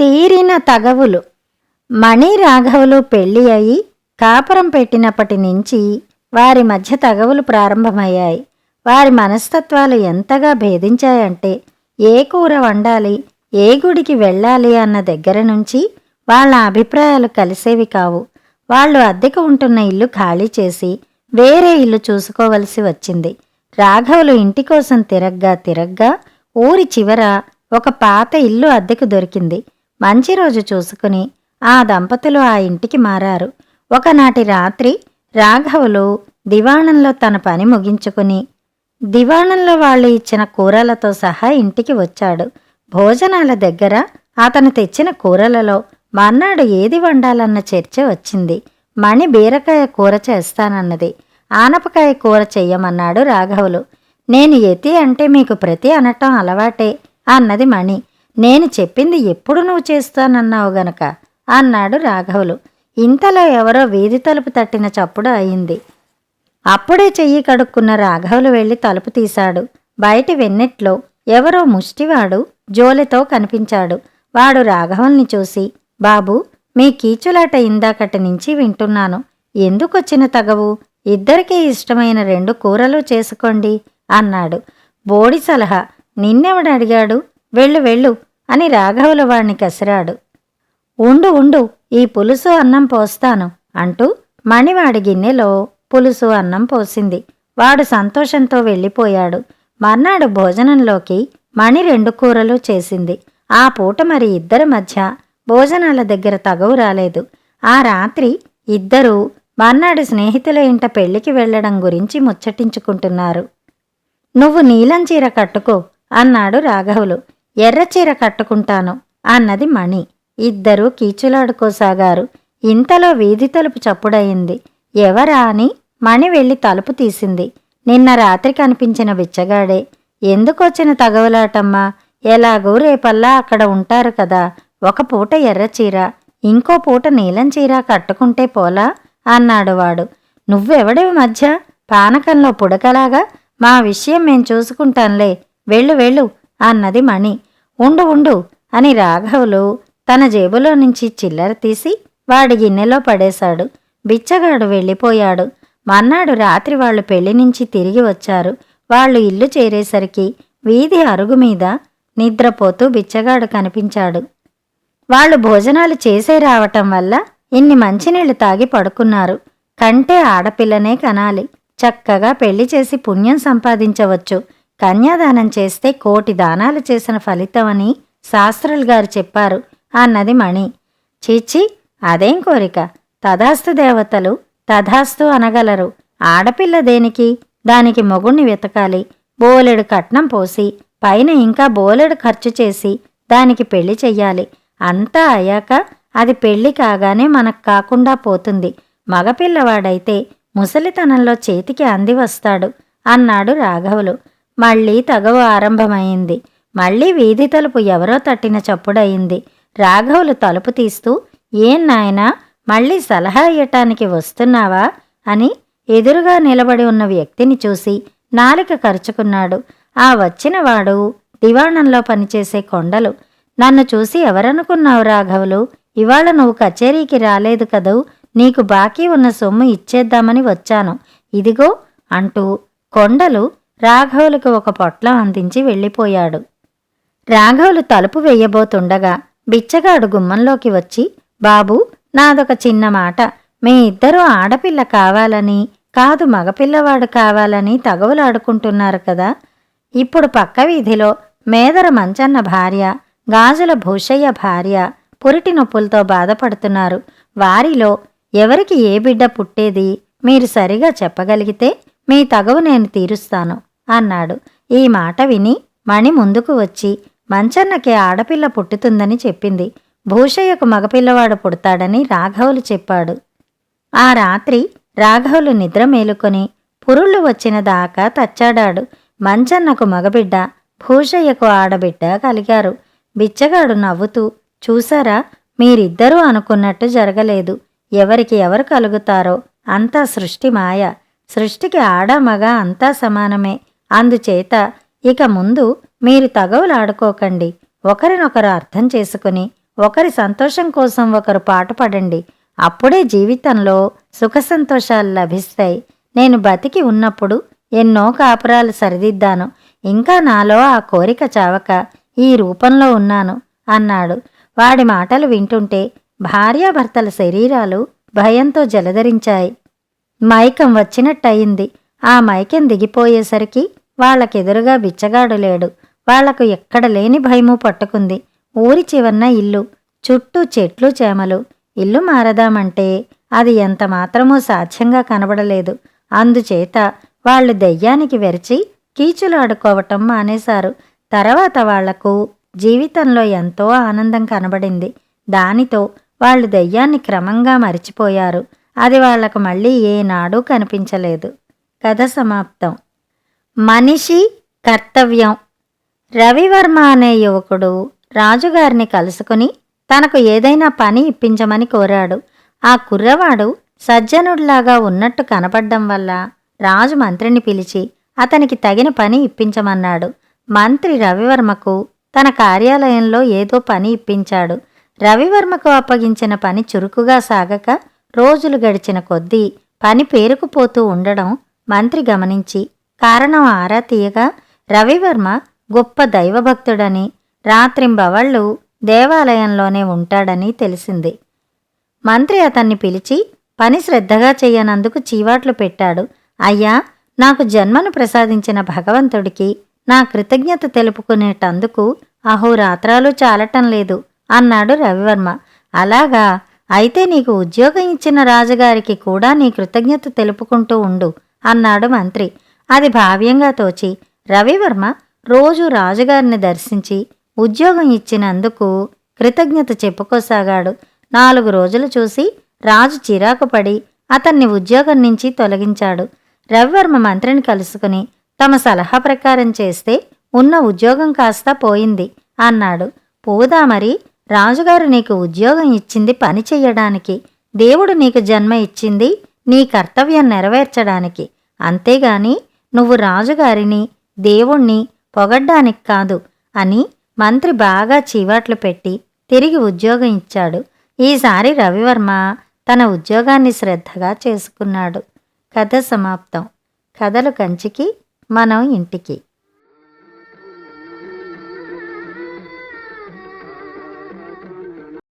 తీరిన తగవులు. మణి రాఘవులు పెళ్లి అయి కాపురం పెట్టినప్పటి నుంచి వారి మధ్య తగవులు ప్రారంభమయ్యాయి. వారి మనస్తత్వాలు ఎంతగా భేదించాయంటే ఏ కూర వండాలి, ఏ గుడికి వెళ్ళాలి అన్న దగ్గర నుంచి వాళ్ళ అభిప్రాయాలు కలిసేవి కావు. వాళ్ళు అద్దెకు ఉంటున్న ఇల్లు ఖాళీ చేసి వేరే ఇల్లు చూసుకోవలసి వచ్చింది. రాఘవులు ఇంటి కోసం తిరగ్గా ఊరి చివర ఒక పాత ఇల్లు అద్దెకు దొరికింది. మంచి రోజు చూసుకుని ఆ దంపతులు ఆ ఇంటికి మారారు. ఒకనాటి రాత్రి రాఘవులు దివాణంలో తన పని ముగించుకుని దివాణంలో వాళ్ళు ఇచ్చిన కూరలతో సహా ఇంటికి వచ్చాడు. భోజనాల దగ్గర అతను తెచ్చిన కూరలలో మర్నాడు ఏది వండాలన్న చర్చ వచ్చింది. మణి బీరకాయ కూర చేస్తానన్నది. ఆనపకాయ కూర చెయ్యమన్నాడు రాఘవులు. నేను యతి అంటే మీకు ప్రతి అనటం అలవాటే అన్నది మణి. నేను చెప్పింది ఎప్పుడు నువ్వు చేస్తానన్నావు గనక అన్నాడు రాఘవులు. ఇంతలో ఎవరో వీధి తలుపు తట్టిన చప్పుడు అయింది. అప్పుడే చెయ్యి కడుక్కున్న రాఘవులు వెళ్లి తలుపు తీశాడు. బయటి వెన్నెట్లో ఎవరో ముష్టివాడు జోలెతో కనిపించాడు. వాడు రాఘవుల్ని చూసి, బాబూ, మీ కీచులాట ఇందాకటి నుంచి వింటున్నాను. ఎందుకొచ్చిన తగవు? ఇద్దరికీ ఇష్టమైన 2 కూరలు చేసుకోండి అన్నాడు. బోడి సలహా. నిన్నెవడడిగాడు? వెళ్ళు అని రాఘవులు వాణ్ణి కసిరాడు. ఉండు ఈ పులుసు అన్నం పోస్తాను అంటూ మణివాడి గిన్నెలో పులుసు అన్నం పోసింది. వాడు సంతోషంతో వెళ్ళిపోయాడు. మర్నాడు భోజనంలోకి మణి 2 కూరలు చేసింది. ఆ పూట మరి ఇద్దరి మధ్య భోజనాల దగ్గర తగవు రాలేదు. ఆ రాత్రి ఇద్దరూ మర్నాడు స్నేహితుల ఇంట పెళ్లికి వెళ్లడం గురించి ముచ్చటించుకుంటున్నారు. నువ్వు నీలం చీర కట్టుకో అన్నాడు రాఘవులు. ఎర్రచీర కట్టుకుంటాను అన్నది మణి. ఇద్దరూ కీచులాడుకోసాగారు. ఇంతలో వీధి తలుపు చప్పుడయింది. ఎవరా అని మణి వెళ్లి తలుపు తీసింది. నిన్న రాత్రి కనిపించిన బిచ్చగాడే. ఎందుకొచ్చిన తగవలాటమ్మా? ఎలాగూ రేపల్లా అక్కడ ఉంటారు కదా. ఒక పూట ఎర్రచీర, ఇంకో పూట నీలం చీర కట్టుకుంటే పోలా అన్నాడు వాడు. నువ్వెవడివి మధ్య? పానకంలో పుడకలాగా మా విషయం మేం చూసుకుంటాంలే. వెళ్ళు అన్నది మణి. ఉండు అని రాఘవులు తన జేబులో నుంచి చిల్లర తీసి వాడి గిన్నెలో పడేశాడు. బిచ్చగాడు వెళ్ళిపోయాడు. మర్నాడు రాత్రి వాళ్ళు పెళ్లి నుంచి తిరిగి వచ్చారు. వాళ్ళు ఇల్లు చేరేసరికి వీధి అరుగు మీద నిద్రపోతూ బిచ్చగాడు కనిపించాడు. వాళ్ళు భోజనాలు చేసే రావటం వల్ల ఇన్ని మంచినీళ్లు తాగి పడుకున్నారు. కంటే ఆడపిల్లనే కనాలి. చక్కగా పెళ్లి చేసి పుణ్యం సంపాదించవచ్చు. కన్యాదానం చేస్తే 1,000,000 దానాలు చేసిన ఫలితమని శాస్త్రులు గారు చెప్పారు అన్నది మణి. చీచి, అదేం కోరిక? తథాస్తు దేవతలు తథాస్తు అనగలరు. ఆడపిల్ల దేనికి? దానికి మొగుణ్ణి వెతకాలి. బోలెడు కట్నం పోసి పైన ఇంకా బోలెడు ఖర్చు చేసి దానికి పెళ్లి చెయ్యాలి. అంతా అయ్యాక అది పెళ్లి కాగానే మనకు కాకుండా పోతుంది. మగపిల్లవాడైతే ముసలితనంలో చేతికి అంది వస్తాడు అన్నాడు రాఘవులు. మళ్లీ తగవు ఆరంభమైంది. మళ్లీ వీధి తలుపు ఎవరో తట్టిన చప్పుడయింది. రాఘవులు తలుపు తీస్తూ, ఏం నాయనా, మళ్లీ సలహా ఇయ్యటానికి వస్తున్నావా అని ఎదురుగా నిలబడి ఉన్న వ్యక్తిని చూసి నాలిక కరుచుకున్నాడు. ఆ వచ్చినవాడు దివాణంలో పనిచేసే కొండలు. నన్ను చూసి ఎవరనుకున్నావు రాఘవులు? ఇవాళ నువ్వు కచేరీకి రాలేదు కదూ. నీకు బాకీ ఉన్న సొమ్ము ఇచ్చేద్దామని వచ్చాను. ఇదిగో అంటూ కొండలు రాఘవులకు ఒక పొట్లం అందించి వెళ్ళిపోయాడు. రాఘవులు తలుపు వెయ్యబోతుండగా బిచ్చగాడు గుమ్మంలోకి వచ్చి, బాబూ, నాదొక చిన్న మాట. మీ ఇద్దరూ ఆడపిల్ల కావాలని, కాదు మగపిల్లవాడు కావాలని తగవులాడుకుంటున్నారు కదా. ఇప్పుడు పక్క వీధిలో మేదర మంచన్న భార్య, గాజుల భూషయ్య భార్య పురిటి నొప్పులతో బాధపడుతున్నారు. వారిలో ఎవరికి ఏ బిడ్డ పుట్టేది మీరు సరిగా చెప్పగలిగితే మీ తగవు నేను తీరుస్తాను అన్నాడు. ఈ మాట విని మణి ముందుకు వచ్చి మంచన్నకి ఆడపిల్ల పుట్టుతుందని చెప్పింది. భూషయ్యకు మగపిల్లవాడు పుడతాడని రాఘవులు చెప్పాడు. ఆ రాత్రి రాఘవులు నిద్ర మేలుకొని పురుళ్ళు వచ్చిన దాకా తచ్చాడాడు. మంచన్నకు మగబిడ్డ, భూషయ్యకు ఆడబిడ్డ కలిగారు. బిచ్చగాడు నవ్వుతూ, చూసారా, మీరిద్దరూ అనుకున్నట్టు జరగలేదు. ఎవరికి ఎవరు కలుగుతారో అంతా సృష్టి మాయ. సృష్టికి ఆడ మగ అంతా సమానమే. అందుచేత ఇక ముందు మీరు తగవులాడుకోకండి. ఒకరినొకరు అర్థం చేసుకుని ఒకరి సంతోషం కోసం ఒకరు పాటుపడండి. అప్పుడే జీవితంలో సుఖ సంతోషాలు లభిస్తాయి. నేను బతికి ఉన్నప్పుడు ఎన్నో కాపురాలు సరిదిద్దాను. ఇంకా నాలో ఆ కోరిక చావక ఈ రూపంలో ఉన్నాను అన్నాడు. వాడి మాటలు వింటుంటే భార్యాభర్తల శరీరాలు భయంతో జలధరించాయి. మైకం వచ్చినట్టయింది. ఆ మైకం దిగిపోయేసరికి వాళ్ళకెదురుగా బిచ్చగాడు లేడు. వాళ్లకు ఎక్కడ లేని భయము పట్టుకుంది. ఊరి చివరన ఇల్లు, చుట్టూ చెట్లు చేమలు. ఇల్లు మారదామంటే అది ఎంత మాత్రమూ సాధ్యంగా కనబడలేదు. అందుచేత వాళ్ళు దెయ్యానికి వెరచి కీచులాడుకోవటం మానేశారు. తర్వాత వాళ్లకు జీవితంలో ఎంతో ఆనందం కనబడింది. దానితో వాళ్ళు దెయ్యాన్ని క్రమంగా మరిచిపోయారు. అది వాళ్లకు మళ్ళీ ఏనాడూ కనిపించలేదు. కథ సమాప్తం. మనిషి కర్తవ్యం. రవివర్మ అనే యువకుడు రాజుగారిని కలుసుకుని తనకు ఏదైనా పని ఇప్పించమని కోరాడు. ఆ కుర్రవాడు సజ్జనుడిలాగా ఉన్నట్టు కనపడ్డం వల్ల రాజు మంత్రిని పిలిచి అతనికి తగిన పని ఇప్పించమన్నాడు. మంత్రి రవివర్మకు తన కార్యాలయంలో ఏదో పని ఇప్పించాడు. రవివర్మకు అప్పగించిన పని చురుకుగా సాగక రోజులు గడిచిన కొద్దీ పని పేరుకుపోతూ ఉండడం మంత్రి గమనించి కారణం ఆరా తీయగా రవివర్మ గొప్ప దైవభక్తుడని, రాత్రింబవళ్ళు దేవాలయంలోనే ఉంటాడని తెలిసింది. మంత్రి అతన్ని పిలిచి పని శ్రద్ధగా చెయ్యనందుకు చీవాట్లు పెట్టాడు. అయ్యా, నాకు జన్మను ప్రసాదించిన భగవంతుడికి నా కృతజ్ఞత తెలుపుకునేటందుకు అహోరాత్రాలు చాలటం లేదు అన్నాడు రవివర్మ. అలాగా, అయితే నీకు ఉద్యోగం ఇచ్చిన రాజుగారికి కూడా నీ కృతజ్ఞత తెలుపుకుంటూ ఉండు అన్నాడు మంత్రి. అది భావ్యంగా తోచి రవివర్మ రోజు రాజుగారిని దర్శించి ఉద్యోగం ఇచ్చినందుకు కృతజ్ఞత చెప్పుకోసాగాడు. 4 రోజులు చూసి రాజు చిరాకు పడి అతన్ని ఉద్యోగం నుంచి తొలగించాడు. రవివర్మ మంత్రిని కలుసుకుని తమ సలహా ప్రకారం చేస్తే ఉన్న ఉద్యోగం కాస్త పోయింది అన్నాడు. పోదా మరి, రాజుగారు నీకు ఉద్యోగం ఇచ్చింది పని చెయ్యడానికి. దేవుడు నీకు జన్మ ఇచ్చింది నీ కర్తవ్యం నెరవేర్చడానికి. అంతేగాని నువ్వు రాజుగారిని దేవుణ్ణి పొగడ్డానికి కాదు అని మంత్రి బాగా చీవాట్లు పెట్టి తిరిగి ఉద్యోగం ఇచ్చాడు. ఈసారి రవివర్మ తన ఉద్యోగాన్ని శ్రద్ధగా చేసుకున్నాడు. కథ సమాప్తం. కథలు కంచికి, మనం ఇంటికి.